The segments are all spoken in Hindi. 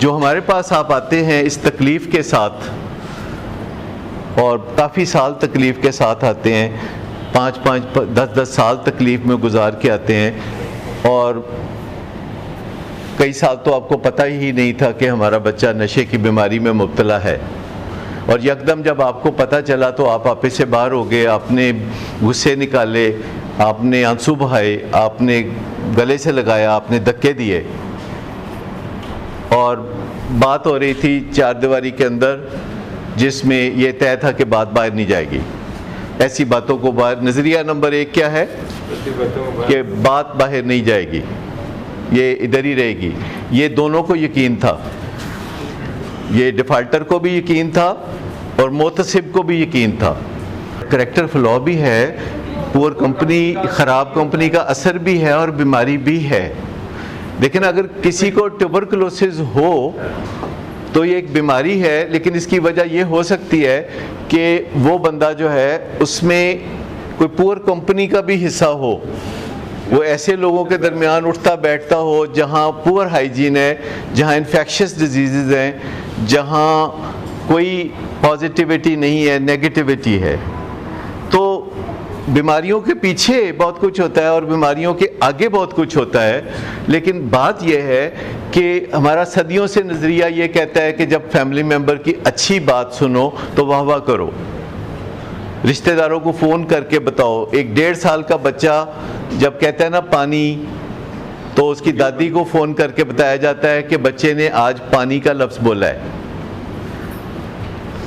जो हमारे पास आप आते हैं इस तकलीफ़ के साथ, और काफ़ी साल तकलीफ़ के साथ आते हैं, 5-5 10-10 साल तकलीफ़ में गुजार के आते हैं, और कई साल तो आपको पता ही नहीं था कि हमारा बच्चा नशे की बीमारी में मुब्तला है, और यकदम जब आपको पता चला तो आप आपे से बाहर हो गए, आपने गुस्से निकाले, आपने आंसू बहाए, आपने गले से लगाया, आपने धक्के दिए, और बात हो रही थी चार दीवारी के अंदर जिसमें यह तय था कि बात बाहर नहीं जाएगी। ऐसी बातों को बाहर, नज़रिया नंबर 1 क्या है कि बात बाहर नहीं जाएगी, ये इधर ही रहेगी। ये दोनों को यकीन था, ये डिफ़ाल्टर को भी यकीन था और मोतसिब को भी यकीन था। करैक्टर फ्लॉ भी है, पुअर कंपनी, ख़राब कंपनी का असर भी है और बीमारी भी है। लेकिन अगर किसी को ट्यूबरकुलोसिस हो तो ये एक बीमारी है, लेकिन इसकी वजह ये हो सकती है कि वो बंदा जो है उसमें कोई पुअर कंपनी का भी हिस्सा हो, वो ऐसे लोगों के दरमियान उठता बैठता हो जहाँ पुअर हाइजीन है, जहाँ इन्फेक्शस डिजीज़ हैं, जहाँ कोई पॉजिटिविटी नहीं है, नेगेटिविटी है। तो बीमारियों के पीछे बहुत कुछ होता है और बीमारियों के आगे बहुत कुछ होता है, लेकिन बात यह है कि हमारा सदियों से नज़रिया ये कहता है कि जब फैमिली मेम्बर की अच्छी बात सुनो तो वाह वाह करो, रिश्तेदारों को फ़ोन करके बताओ। एक 1.5 साल का बच्चा जब कहता है ना पानी, तो उसकी दादी को फ़ोन करके बताया जाता है कि बच्चे ने आज पानी का लफ्ज़ बोला है,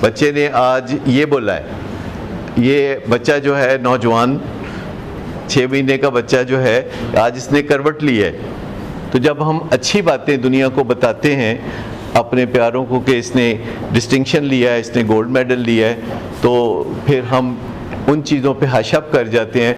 बच्चे ने आज ये बोला है। ये बच्चा जो है नौजवान 6 महीने का बच्चा जो है आज इसने करवट ली है। तो जब हम अच्छी बातें दुनिया को बताते हैं अपने प्यारों को कि इसने डिस्टिंक्शन लिया है, इसने गोल्ड मेडल लिया है, तो फिर हम उन चीज़ों पे हशप कर जाते हैं।